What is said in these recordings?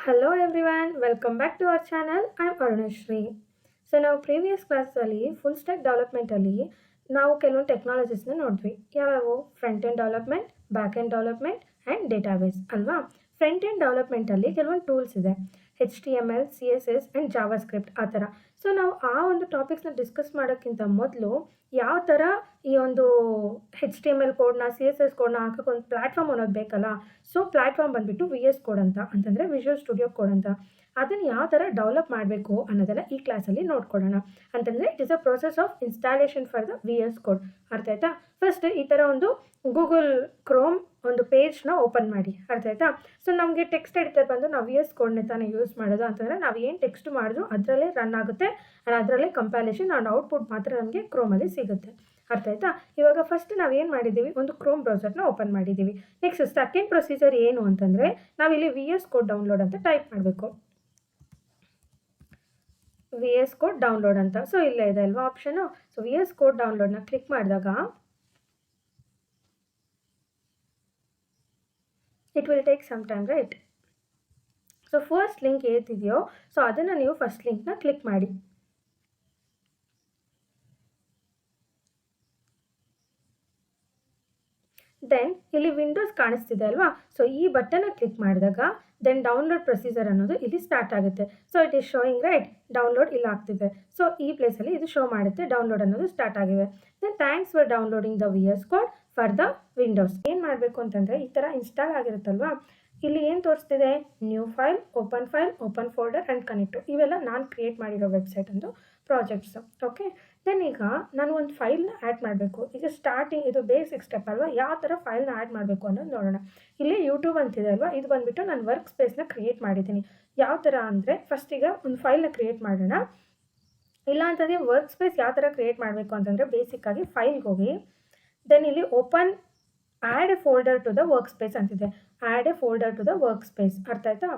Hello everyone, welcome back to our channel. I'm Arunashri. So ನಾವು previous ಕ್ಲಾಸಲ್ಲಿ full stack ಡೆವಲಪ್ಮೆಂಟಲ್ಲಿ ನಾವು ಕೆಲವೊಂದು ಟೆಕ್ನಾಲಜೀಸ್ನ ನೋಡಿದ್ವಿ. ಯಾವ್ಯಾವು? Front end development, back end development and database ಅಲ್ವಾ? ಫ್ರಂಟ್ ಎಂಡ್ ಡೆವಲಪ್ಮೆಂಟಲ್ಲಿ ಕೆಲವೊಂದು ಟೂಲ್ಸ್ ಇದೆ, HTML, CSS and Java script ಆ ಥರ. ಸೊ ನಾವು ಆ ಒಂದು ಟಾಪಿಕ್ಸ್ನ ಡಿಸ್ಕಸ್ ಮಾಡೋಕ್ಕಿಂತ ಮೊದಲು ಯಾವ ಥರ ಈ ಒಂದು HTML ಕೋಡ್ನ CSS ಕೋಡ್ನ ಹಾಕೋಕೆ ಒಂದು ಪ್ಲ್ಯಾಟ್ಫಾರ್ಮ್ ಅನ್ನೋದು ಬೇಕಲ್ಲ. ಸೊ ಪ್ಲ್ಯಾಟ್ಫಾರ್ಮ್ ಬಂದುಬಿಟ್ಟು VS ಕೋಡ್ ಅಂತಂದರೆ ವಿಜುವಲ್ ಸ್ಟುಡಿಯೋ ಕೋಡ್ ಅಂತ. ಅದನ್ನು ಯಾವ ಥರ ಡೆವಲಪ್ ಮಾಡಬೇಕು ಅನ್ನೋದೆಲ್ಲ ಈ ಕ್ಲಾಸಲ್ಲಿ ನೋಡ್ಕೊಳ್ಳೋಣ. ಅಂತಂದರೆ it is a process of installation for the VS code. ಅರ್ಥ ಆಯ್ತಾ? ಫಸ್ಟ್ ಈ ಥರ ಒಂದು ಗೂಗಲ್ ಕ್ರೋಮ್ ಒಂದು ಪೇಜ್ನ ಓಪನ್ ಮಾಡಿ. ಅರ್ಥ ಆಯ್ತಾ? ಸೊ ನಮಗೆ ಟೆಕ್ಸ್ಟ್ ಎಡಿಟರ್ ಬಂದು ನಾವು VS ಕೋಡ್ನೇ ತಾನೇ ಯೂಸ್ ಮಾಡೋದು ಅಂತಂದರೆ ನಾವು ಏನು ಟೆಕ್ಸ್ಟ್ ಮಾಡಿದ್ರು ಅದರಲ್ಲೇ ರನ್ ಆಗುತ್ತೆ ಆ್ಯಂಡ್ ಅದರಲ್ಲೇ ಕಂಪೈಲೇಷನ್ ಆ್ಯಂಡ್ ಔಟ್ಪುಟ್ ಮಾತ್ರ ನಮಗೆ ಕ್ರೋಮಲ್ಲಿ ಸಿಗುತ್ತೆ. ಅರ್ಥ ಆಯ್ತಾ? ಇವಾಗ ಫಸ್ಟ್ ನಾವು ಏನು ಮಾಡಿದ್ದೀವಿ, ಒಂದು ಕ್ರೋಮ್ ಬ್ರೌಸರ್ನ ಓಪನ್ ಮಾಡಿದ್ದೀವಿ. ನೆಕ್ಸ್ಟ್ ಸೆಕೆಂಡ್ ಪ್ರೊಸೀಜರ್ ಏನು ಅಂತಂದರೆ ನಾವಿಲ್ಲಿ VS ಕೋಡ್ ಡೌನ್ಲೋಡ್ ಅಂತ ಟೈಪ್ ಮಾಡಬೇಕು. VS ಕೋಡ್ ಡೌನ್ಲೋಡ್ ಅಂತ. ಸೊ ಇಲ್ಲೇ ಇದೆ ಅಲ್ವಾ ಆಪ್ಷನು. ಸೊ VS ಕೋಡ್ ಡೌನ್ಲೋಡ್ನ ಕ್ಲಿಕ್ ಮಾಡಿದಾಗ it will take some time, right? So first link ಏತಿದೆಯೋ ಸೊ ಅದನ್ನು ನೀವು ಫಸ್ಟ್ ಲಿಂಕ್ನ ಕ್ಲಿಕ್ ಮಾಡಿ. ದೆನ್ ಇಲ್ಲಿ ವಿಂಡೋಸ್ ಕಾಣಿಸ್ತಿದೆ ಅಲ್ವಾ? ಸೊ ಈ ಬಟನ್ನ ಕ್ಲಿಕ್ ಮಾಡಿದಾಗ ದೆನ್ ಡೌನ್ಲೋಡ್ ಪ್ರೊಸೀಜರ್ ಅನ್ನೋದು ಇಲ್ಲಿ ಸ್ಟಾರ್ಟ್ ಆಗುತ್ತೆ. So it is showing, right? Download ಇಲ್ಲಿ ಆಗ್ತಿದೆ. ಸೊ ಈ ಪ್ಲೇಸಲ್ಲಿ ಇದು ಶೋ ಮಾಡುತ್ತೆ ಡೌನ್ಲೋಡ್ ಅನ್ನೋದು ಸ್ಟಾರ್ಟ್ ಆಗಿದೆ. Then thanks for downloading the VS code for the Windows. ಏನು ಮಾಡಬೇಕು ಅಂತಂದರೆ ಈ ಥರ ಇನ್ಸ್ಟಾಲ್ ಆಗಿರುತ್ತಲ್ವಾ, ಇಲ್ಲಿ ಏನು ತೋರಿಸ್ತಿದೆ? New file, open folder and connect. ಇವೆಲ್ಲ ನಾನು ಕ್ರಿಯೇಟ್ ಮಾಡಿರೋ ವೆಬ್ಸೈಟ್ ಒಂದು ಪ್ರಾಜೆಕ್ಟ್ಸು. ಓಕೆ, ದೆನ್ ಈಗ ನಾನು ಒಂದು ಫೈಲ್ನ ಆ್ಯಡ್ ಮಾಡಬೇಕು. ಈಗ ಸ್ಟಾರ್ಟಿಂಗ್ ಇದು ಬೇಸಿಕ್ ಸ್ಟೆಪ್ ಅಲ್ವಾ, ಯಾವ ಥರ ಫೈಲ್ನ ಆ್ಯಡ್ ಮಾಡಬೇಕು ಅನ್ನೋದು ನೋಡೋಣ. ಇಲ್ಲಿ ಯೂಟ್ಯೂಬ್ ಅಂತಿದೆ ಅಲ್ವಾ, ಇದು ಬಂದುಬಿಟ್ಟು ನಾನು ವರ್ಕ್ ಸ್ಪೇಸ್ನ ಕ್ರಿಯೇಟ್ ಮಾಡಿದ್ದೀನಿ. ಯಾವ ಥರ ಅಂದರೆ ಫಸ್ಟ್ ಈಗ ಒಂದು ಫೈಲ್ನ ಕ್ರಿಯೇಟ್ ಮಾಡೋಣ. ಇಲ್ಲ ಅಂತಂದರೆ ವರ್ಕ್ ಸ್ಪೇಸ್ ಯಾವ ಥರ ಕ್ರಿಯೇಟ್ ಮಾಡಬೇಕು ಅಂತಂದರೆ ಬೇಸಿಕ್ಕಾಗಿ ಫೈಲ್ಗೆ ಹೋಗಿ ದೆನ್ ಇಲ್ಲಿ open add a folder to the workspace ಅಂತಿದೆ. Add a folder to the workspace. ಅರ್ಥ ಆಯ್ತಾ?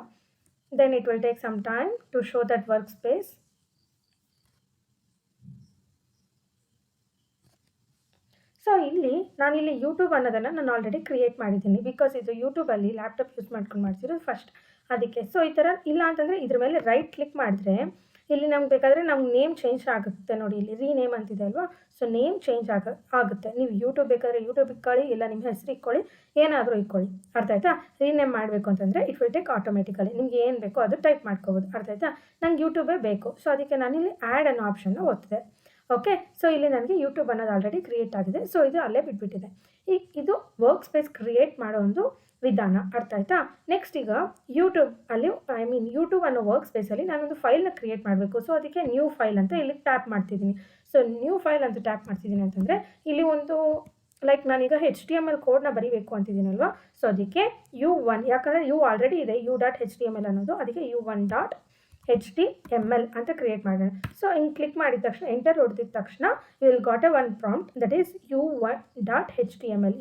Then it will take some time to show that workspace. So ನಾನಿಲ್ಲಿ ಯೂಟ್ಯೂಬ್ ಅನ್ನೋದನ್ನು ನಾನು ಆಲ್ರೆಡಿ ಕ್ರಿಯೇಟ್ ಮಾಡಿದ್ದೀನಿ. Because ಇದು ಯೂಟ್ಯೂಬಲ್ಲಿ laptop use ಮಾಡ್ಕೊಂಡು ಮಾಡ್ತಿರೋದು ಫಸ್ಟ್, ಅದಕ್ಕೆ. ಸೊ ಈ ಥರ ಇಲ್ಲ ಅಂತಂದರೆ ಇದ್ರ ಮೇಲೆ ರೈಟ್ ಕ್ಲಿಕ್ ಮಾಡಿದ್ರೆ ಇಲ್ಲಿ ನಮ್ಗೆ ಬೇಕಾದರೆ ನಮ್ಗೆ ನೇಮ್ ಚೇಂಜ್ ಆಗುತ್ತೆ. ನೋಡಿ ಇಲ್ಲಿ ರೀನೇಮ್ ಅಂತಿದೆ ಅಲ್ವಾ, ಸೊ ನೇಮ್ ಚೇಂಜ್ ಆಗುತ್ತೆ. ನೀವು ಯೂಟ್ಯೂಬ್ ಬೇಕಾದರೆ ಯೂಟ್ಯೂಬ್ ಇಟ್ಕೊಳ್ಳಿ, ಇಲ್ಲ ನಿಮ್ಮ ಹೆಸರು ಇಟ್ಕೊಳ್ಳಿ, ಏನಾದರೂ ಇಟ್ಕೊಳ್ಳಿ. ಅರ್ಥ ಆಯ್ತಾ? ರೀನೇಮ್ ಮಾಡಬೇಕು ಅಂತಂದರೆ ಇಟ್ ವಿಲ್ ಟೇಕ್ ಆಟೋಮೆಟಿಕಲಿ. ನಿಮ್ಗೆ ಏನು ಬೇಕೋ ಅದು ಟೈಪ್ ಮಾಡ್ಕೋಬೋದು. ಅರ್ಥ ಆಯ್ತಾ? ನಂಗೆ ಯೂಟ್ಯೂಬೇ ಬೇಕು, ಸೊ ಅದಕ್ಕೆ ನಾನಿಲ್ಲಿ ಆ್ಯಡ್ ಅನ್ನೋ ಆಪ್ಷನ್ನ ಒತ್ತಿದೆ. ಓಕೆ, ಸೊ ಇಲ್ಲಿ ನನಗೆ ಯೂಟ್ಯೂಬ್ ಅನ್ನೋದು ಆಲ್ರೆಡಿ ಕ್ರಿಯೇಟ್ ಆಗಿದೆ. ಸೊ ಇದು ಅಲ್ಲೇ ಬಿಟ್ಬಿಟ್ಟಿದೆ. ಈಗ ಇದು ವರ್ಕ್ ಸ್ಪೇಸ್ ಕ್ರಿಯೇಟ್ ಮಾಡೋ ಒಂದು ವಿಧಾನ. ಅರ್ಥ ಆಯ್ತಾ? ನೆಕ್ಸ್ಟ್ ಈಗ ಯೂಟ್ಯೂಬ್ ಅನ್ನೋ ವರ್ಕ್ ಸ್ಪೇಸಲ್ಲಿ ನಾನೊಂದು ಫೈಲ್ನ ಕ್ರಿಯೇಟ್ ಮಾಡಬೇಕು. ಸೊ ಅದಕ್ಕೆ ನ್ಯೂ ಫೈಲ್ ಅಂತ ಇಲ್ಲಿ ಟ್ಯಾಪ್ ಮಾಡ್ತಿದ್ದೀನಿ. ಸೊ ನ್ಯೂ ಫೈಲ್ ಅಂತ ಟ್ಯಾಪ್ ಮಾಡ್ತಿದ್ದೀನಿ ಅಂತಂದರೆ ಇಲ್ಲಿ ಒಂದು ಲೈಕ್ ನಾನೀಗ HTML ಕೋಡ್ನ ಬರೀಬೇಕು ಅಂತಿದ್ದೀನಲ್ವಾ, ಸೊ ಅದಕ್ಕೆ U1, ಯಾಕಂದರೆ ಆಲ್ರೆಡಿ ಇದೆ U.HTML ಅನ್ನೋದು, ಅದಕ್ಕೆ U1.HTML ಅಂತ ಕ್ರಿಯೇಟ್ ಮಾಡೋಣ. ಸೊ ಹಿಂಗೆ ಕ್ಲಿಕ್ ಮಾಡಿದ ತಕ್ಷಣ ಎಂಟರ್ ಹೊಡೆದಿದ ತಕ್ಷಣ you will got a one prompt, that is U1.HTML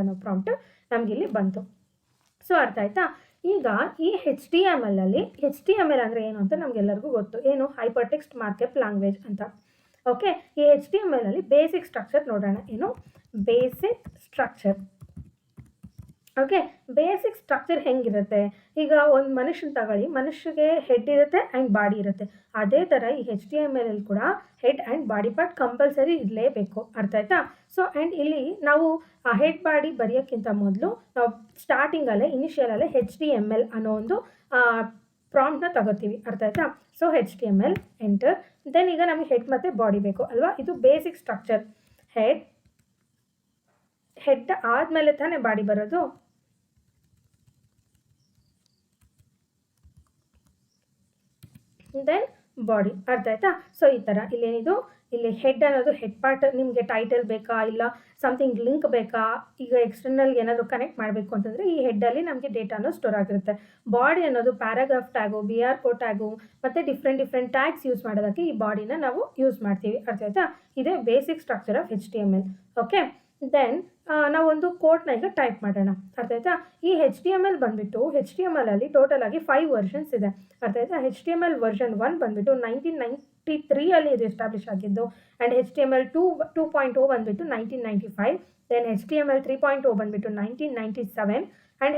ಅನ್ನೋ ಪ್ರಾಂಪ್ಟ್ ನಮಗಿಲ್ಲಿ ಬಂತು. ಸೊ ಅರ್ಥ ಆಯ್ತಾ? ಈಗ ಈ HTML ಅಂದರೆ ಏನು ಅಂತ ನಮಗೆಲ್ಲರಿಗೂ ಗೊತ್ತು. ಏನು? ಹೈಪರ್ ಟೆಕ್ಸ್ಟ್ ಮಾರ್ಕಪ್ ಲ್ಯಾಂಗ್ವೇಜ್ ಅಂತ. ಓಕೆ, ಈ HTML ಬೇಸಿಕ್ ಸ್ಟ್ರಕ್ಚರ್ ನೋಡೋಣ. ಏನು basic structure? Okay, basic structure ಹೆಂಗಿರುತ್ತೆ? ಈಗ ಒಂದು ಮನುಷ್ಯನ ತಗೊಳ್ಳಿ, ಮನುಷ್ಯಗೆ ಹೆಡ್ ಇರುತ್ತೆ ಆ್ಯಂಡ್ ಬಾಡಿ ಇರುತ್ತೆ. ಅದೇ ಥರ ಈ HTML ಕೂಡ head and body part compulsory ಇರಲೇಬೇಕು. ಅರ್ಥ ಆಯ್ತಾ? ಸೊ ಆ್ಯಂಡ್ ಇಲ್ಲಿ ನಾವು ಆ ಹೆಡ್ ಬಾಡಿ ಬರೆಯೋಕ್ಕಿಂತ ಮೊದಲು ನಾವು ಸ್ಟಾರ್ಟಿಂಗಲ್ಲೇ ಇನಿಷಿಯಲಲ್ಲೇ HTML ಅನ್ನೋ ಒಂದು ಪ್ರಾಂಪ್ಟ್ನ ತಗೋತೀವಿ. ಅರ್ಥ ಆಯ್ತಾ? So HTML enter. ದೆನ್ ಈಗ ನಮಗೆ ಹೆಡ್ ಮತ್ತು ಬಾಡಿ ಬೇಕು ಅಲ್ವಾ, ಇದು ಬೇಸಿಕ್ ಸ್ಟ್ರಕ್ಚರ್. ಹೆಡ್ ಆದಮೇಲೆ ತಾನೇ ಬಾಡಿ ಬರೋದು. Then body. ಅರ್ಥ ಆಯ್ತಾ? ಸೊ ಈ ಥರ ಇಲ್ಲಿ ಹೆಡ್ ಅನ್ನೋದು ಹೆಡ್ ಪಾರ್ಟ್. ನಿಮಗೆ ಟೈಟಲ್ ಬೇಕಾ, ಇಲ್ಲ ಸಮಥಿಂಗ್ ಲಿಂಕ್ ಬೇಕಾ, ಈಗ ಎಕ್ಸ್ಟರ್ನಲ್ಗೆ ಏನಾದರೂ ಕನೆಕ್ಟ್ ಮಾಡಬೇಕು ಅಂತಂದರೆ ಈ ಹೆಡ್ಡಲ್ಲಿ ನಮಗೆ ಡೇಟಾನು ಸ್ಟೋರ್ ಆಗಿರುತ್ತೆ. ಬಾಡಿ ಅನ್ನೋದು paragraph tag, BR code tag ಮತ್ತು ಡಿಫ್ರೆಂಟ್ ಟ್ಯಾಗ್ಸ್ ಯೂಸ್ ಮಾಡೋದಕ್ಕೆ ಈ ಬಾಡಿನ ನಾವು ಯೂಸ್ ಮಾಡ್ತೀವಿ. ಅರ್ಥ ಆಯ್ತಾ? ಇದೇ basic structure of HTML. Okay, then ನಾವೊಂದು ಕೋಡ್ನ ಈಗ ಟೈಪ್ ಮಾಡೋಣ. ಅರ್ಥ ಆಯ್ತಾ? ಈ HTML ಬಂದುಬಿಟ್ಟು HTML ಟೋಟಲ್ ಆಗಿ 5 ವರ್ಷನ್ಸ್ ಇದೆ. ಅರ್ಥ ಆಯ್ತಾ? HTML ವರ್ಷನ್ 1 ಬಂದುಬಿಟ್ಟು 1993 ಇದು ಎಸ್ಟಾಬ್ಲಿಷ್ ಆಗಿದ್ದು, ಆ್ಯಂಡ್ HTML 2.0 ಬಂದುಬಿಟ್ಟು 1995. ದೆನ್ HTML 3.0 ಬಂದುಬಿಟ್ಟು 1997 ಆ್ಯಂಡ್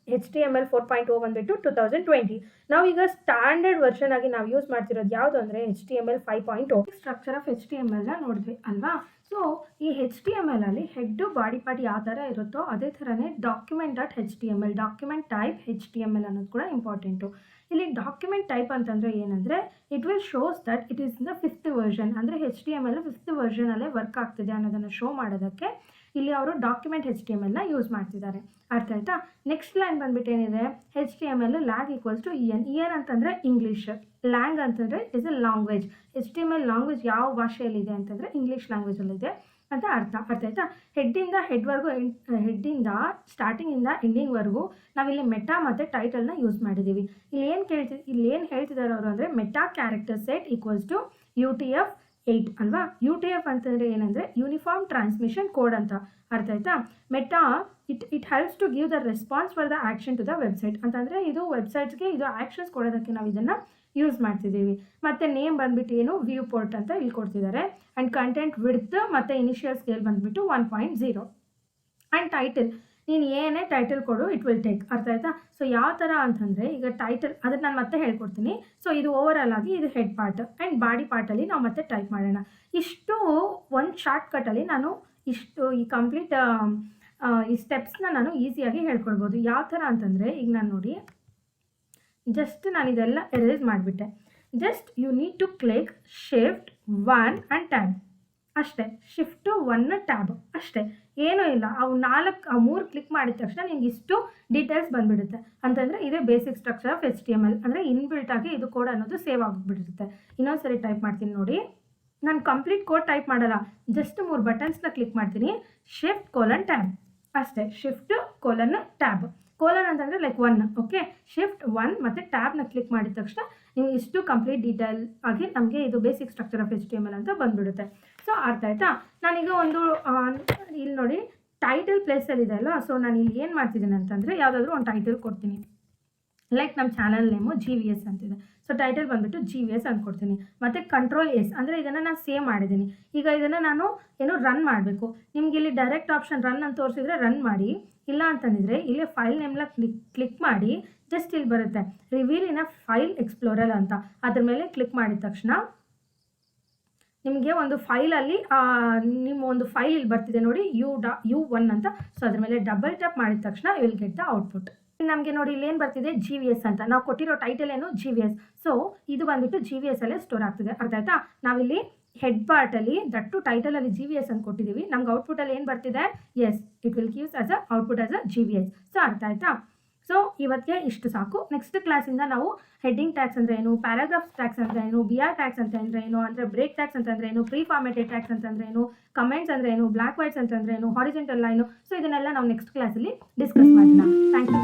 HTML 4.0 ಬಂದುಬಿಟ್ಟು 2020. ನಾವೀಗ ಸ್ಟ್ಯಾಂಡರ್ಡ್ ವರ್ಷನ್ ಆಗಿ ನಾವು ಯೂಸ್ ಮಾಡ್ತಿರೋದು ಯಾವುದು ಅಂದರೆ HTML 5.0. ಸ್ಟ್ರಕ್ಚರ್ ಆಫ್ HTMLನ ನೋಡಿದ್ವಿ ಅಲ್ವಾ. ಸೊ ಈ HTML ಅಲ್ಲಿ ಹೆಡ್ಡು ಬಾಡಿ ಪಾರ್ಟ್ ಯಾವ ಥರ ಇರುತ್ತೋ ಅದೇ ಥರನೇ document.html ಡಾಕ್ಯುಮೆಂಟ್ ಟೈಪ್ HTML ಅನ್ನೋದು ಕೂಡ ಇಂಪಾರ್ಟೆಂಟು. ಇಲ್ಲಿ ಡಾಕ್ಯುಮೆಂಟ್ ಟೈಪ್ ಅಂತಂದರೆ ಏನಂದರೆ it will shows that it is the 5th version, ಅಂದರೆ HTML 5th ವರ್ಷನಲ್ಲೇ ವರ್ಕ್ ಆಗ್ತಿದೆ ಅನ್ನೋದನ್ನು ಶೋ ಮಾಡೋದಕ್ಕೆ ಇಲ್ಲಿ ಅವರು ಡಾಕ್ಯುಮೆಂಟ್ HTMLನ ಯೂಸ್ ಮಾಡ್ತಿದ್ದಾರೆ. ಅರ್ಥ ಆಯ್ತಾ. ನೆಕ್ಸ್ಟ್ ಲೈನ್ ಬಂದ್ಬಿಟ್ಟು ಏನಿದೆ, HTML lang equals to EN ಅಂತಂದರೆ ಇಂಗ್ಲೀಷ್, ಲ್ಯಾಂಗ್ ಅಂತಂದರೆ is a language. HTML language ಯಾವ ಭಾಷೆಯಲ್ಲಿದೆ ಅಂತಂದರೆ ಇಂಗ್ಲೀಷ್ ಲ್ಯಾಂಗ್ವೇಜಲ್ಲಿದೆ ಅಂತ ಅರ್ಥ ಆಯ್ತಾ. ಹೆಡ್ಡಿಂದ ಹೆಡ್ವರೆಗೂ ಹೆಡ್ಡಿಂದ ಸ್ಟಾರ್ಟಿಂಗಿಂದ ಎಂಡಿಂಗ್ವರೆಗೂ ನಾವಿಲ್ಲಿ ಮೆಟಾ ಮತ್ತು ಟೈಟಲ್ನ ಯೂಸ್ ಮಾಡಿದ್ದೀವಿ. ಇಲ್ಲಿ ಏನು ಹೇಳ್ತಿದ್ದಾರೆ ಅವರು ಅಂದರೆ meta character set equals to UTF-8 ಅಲ್ವಾ. UTF ಅಂತಂದರೆ ಏನಂದರೆ ಯೂನಿಫಾರ್ಮ್ ಟ್ರಾನ್ಸ್ಮಿಷನ್ ಕೋಡ್ ಅಂತ. ಅರ್ಥ ಆಯ್ತಾ. Meta it helps to give the response for the action to the website ಅಂತಂದರೆ ಇದು ವೆಬ್ಸೈಟ್ಸ್ಗೆ ಇದು ಆ್ಯಕ್ಷನ್ಸ್ ಕೊಡೋದಕ್ಕೆ ನಾವು ಇದನ್ನು ಯೂಸ್ ಮಾಡ್ತಿದ್ದೀವಿ. ಮತ್ತು ನೇಮ್ ಬಂದ್ಬಿಟ್ಟು ಏನು ವ್ಯೂ ಪೋರ್ಟ್ ಅಂತ ಇಲ್ಲಿ ಕೊಡ್ತಿದ್ದಾರೆ. ಆ್ಯಂಡ್ ಕಂಟೆಂಟ್ ವಿಡ್ತ್ ಮತ್ತು ಇನಿಷಿಯಲ್ ಸ್ಕೇಲ್ ಬಂದ್ಬಿಟ್ಟು 1.0. ಆ್ಯಂಡ್ ಟೈಟಲ್ ನೀನು ಏನೇ ಟೈಟಲ್ ಕೊಡು ಇಟ್ ವಿಲ್ ಟೇಕ್. ಅರ್ಥ ಆಯ್ತಾ. ಸೊ ಯಾವ ಥರ ಅಂತಂದರೆ ಈಗ ಟೈಟಲ್ ಅದನ್ನು ನಾನು ಮತ್ತೆ ಹೇಳ್ಕೊಡ್ತೀನಿ. ಸೊ ಇದು ಓವರಾಲ್ ಆಗಿ ಇದು ಹೆಡ್ ಪಾರ್ಟ್ ಆ್ಯಂಡ್ ಬಾಡಿ ಪಾರ್ಟಲ್ಲಿ ನಾವು ಮತ್ತೆ ಟೈಪ್ ಮಾಡೋಣ. ಇಷ್ಟು ಒಂದು ಶಾರ್ಟ್ಕಟಲ್ಲಿ ನಾನು ಈ ಕಂಪ್ಲೀಟ್ ಈ ಸ್ಟೆಪ್ಸ್ನ ನಾನು ಈಸಿಯಾಗಿ ಹೇಳ್ಕೊಡ್ಬೋದು. ಯಾವ ಥರ ಅಂತಂದರೆ ಈಗ ನಾನು ನೋಡಿ ಜಸ್ಟ್ ನಾನು ಇದೆಲ್ಲ ಎರೇಸ್ ಮಾಡಿಬಿಟ್ಟೆ. Just you need to click Shift 1 and tab ಅಷ್ಟೇ. Shift 1 ಟ್ಯಾಬ್ ಅಷ್ಟೇ, ಏನೂ ಇಲ್ಲ. ಅವು 3 ಕ್ಲಿಕ್ ಮಾಡಿದ ತಕ್ಷಣ ನಿಮ್ಗೆ ಇಷ್ಟು ಡೀಟೇಲ್ಸ್ ಬಂದುಬಿಡುತ್ತೆ. ಅಂತಂದರೆ ಇದೇ ಬೇಸಿಕ್ ಸ್ಟ್ರಕ್ಚರ್ ಆಫ್ HTML. ಅಂದರೆ ಇನ್ಬಿಲ್ಟ್ ಆಗಿ ಇದು ಕೋಡ್ ಅನ್ನೋದು ಸೇವ್ ಆಗಿಬಿಟ್ಟಿರುತ್ತೆ. ಇನ್ನೊಂದು ಸರಿ ಟೈಪ್ ಮಾಡ್ತೀನಿ ನೋಡಿ. ನಾನು ಕಂಪ್ಲೀಟ್ ಕೋಡ್ ಟೈಪ್ ಮಾಡಲ್ಲ, ಜಸ್ಟ್ 3 ಬಟನ್ಸ್ನ ಕ್ಲಿಕ್ ಮಾಡ್ತೀನಿ. Shift: ಟ್ಯಾಬ್ ಅಷ್ಟೇ. Shift: tab. ಕೋಲನ್ ಅಂತಂದರೆ ಲೈಕ್ 1. ಓಕೆ. Shift 1 ಮತ್ತು ಟ್ಯಾಬ್ನ ಕ್ಲಿಕ್ ಮಾಡಿದ ತಕ್ಷಣ ನೀವು ಇಷ್ಟು ಕಂಪ್ಲೀಟ್ ಡೀಟೇಲ್ ಆಗಿ ನಮಗೆ ಇದು ಬೇಸಿಕ್ ಸ್ಟ್ರಕ್ಚರ್ ಆಫ್ HTML ಅಂತ ಬಂದುಬಿಡುತ್ತೆ. ಸೊ ಅರ್ಥ ಆಯ್ತಾ. ನಾನೀಗ ಒಂದು ಇಲ್ಲಿ ನೋಡಿ ಟೈಟಲ್ ಪ್ಲೇಸಲ್ಲಿ ಇದೆ ಅಲ್ಲ. ಸೊ ನಾನು ಇಲ್ಲಿ ಏನು ಮಾಡ್ತಿದ್ದೀನಿ ಅಂತಂದರೆ ಯಾವುದಾದ್ರೂ ಒಂದು ಟೈಟಲ್ ಕೊಡ್ತೀನಿ. ಲೈಕ್ ನಮ್ಮ ಚಾನಲ್ ನೇಮು GVS ಅಂತಿದೆ. ಸೊ ಟೈಟಲ್ ಬಂದುಬಿಟ್ಟು GVS ಅಂದ್ಕೊಡ್ತೀನಿ. ಮತ್ತು Ctrl+S ಅಂದರೆ ಇದನ್ನು ನಾನು ಸೇವ್ ಮಾಡಿದ್ದೀನಿ. ಈಗ ಇದನ್ನು ನಾನು ರನ್ ಮಾಡಬೇಕು. ನಿಮ್ಗೆ ಇಲ್ಲಿ ಡೈರೆಕ್ಟ್ ಆಪ್ಷನ್ ರನ್ ಅಂತ ತೋರಿಸಿದ್ರೆ ರನ್ ಮಾಡಿ, ಇಲ್ಲ ಅಂತಂದಿದ್ರೆ ಇಲ್ಲೇ ಫೈಲ್ ನೇಮ್ನ ಕ್ಲಿಕ್ ಮಾಡಿ ಜಸ್ಟ್ ಇಲ್ಲಿ ಬರುತ್ತೆ ರಿವೀಲ್ ಇನ್ ಅ ಫೈಲ್ ಎಕ್ಸ್ಪ್ಲೋರರ್ ಅಂತ. ಅದ್ರ ಮೇಲೆ ಕ್ಲಿಕ್ ಮಾಡಿದ ತಕ್ಷಣ ನಿಮಗೆ ಒಂದು ಫೈಲಲ್ಲಿ ನಿಮ್ಮ ಒಂದು ಫೈಲ್ ಇಲ್ಲಿ ಬರ್ತಿದೆ ನೋಡಿ U1 ಅಂತ. ಸೊ ಅದ್ರ ಮೇಲೆ ಡಬಲ್ ಟ್ಯಾಪ್ ಮಾಡಿದ ತಕ್ಷಣ you will get the output. ನಮಗೆ ನೋಡಿ ಇಲ್ಲಿ ಏನು ಬರ್ತಿದೆ GVS ಅಂತ. ನಾವು ಕೊಟ್ಟಿರೋ ಟೈಟಲ್ ಏನು GVS. ಸೊ ಇದು ಬಂದುಬಿಟ್ಟು GVS ಅಲ್ಲೇ ಸ್ಟೋರ್ ಆಗ್ತಿದೆ. ಅರ್ಥ ಆಯ್ತಾ. ನಾವಿಲ್ಲಿ ಹೆಡ್ ಪಾರ್ಟಲ್ಲಿ ದಟ್ಟು ಟೈಟಲಲ್ಲಿ GVS ಅಂತ ಕೊಟ್ಟಿದ್ದೀವಿ. ನಮ್ಗೆ ಔಟ್ಪುಟಲ್ಲಿ ಏನು ಬರ್ತಿದೆ, as it will gives as a output as a GVS. So ಅರ್ಥ ಆಯ್ತಾ. ಸೊ ಇವತ್ತಿಗೆ ಇಷ್ಟು ಸಾಕು. ನೆಕ್ಸ್ಟ್ ಕ್ಲಾಸಿಂದ ನಾವು ಹೆಡ್ಡಿಂಗ್ ಟ್ಯಾಗ್ಸ್ ಅಂದರೆ ಏನು, ಪ್ಯಾರಾಗ್ರಾಫ್ ಟ್ಯಾಗ್ಸ್ ಅಂದರೆ ಏನು, BR ಟ್ಯಾಗ್ಸ್ ಅಂತಂದರೆ ಏನು, ಅಂದರೆ ಬ್ರೇಕ್ ಟ್ಯಾಗ್ಸ್ ಅಂತಂದರೆ ಏನು, ಪ್ರೀ ಫಾರ್ಮೆಟೆಡ್ ಟ್ಯಾಗ್ಸ್ ಅಂತಂದರೆ ಏನು, ಕಮೆಂಟ್ಸ್ ಅಂದರೆ ಏನು, ಬ್ಲ್ಯಾಕ್ ವೈಟ್ಸ್ ಅಂತಂದರೆ ಏನು, ಹಾರಿಜೆಂಟಲ್ ಲೈನು. ಸೊ ಇದನ್ನೆಲ್ಲ ನಾವು ನೆಕ್ಸ್ಟ್ ಕ್ಲಾಸಲ್ಲಿ ಡಿಸ್ಕಸ್ ಮಾಡೋಣ. Thank you.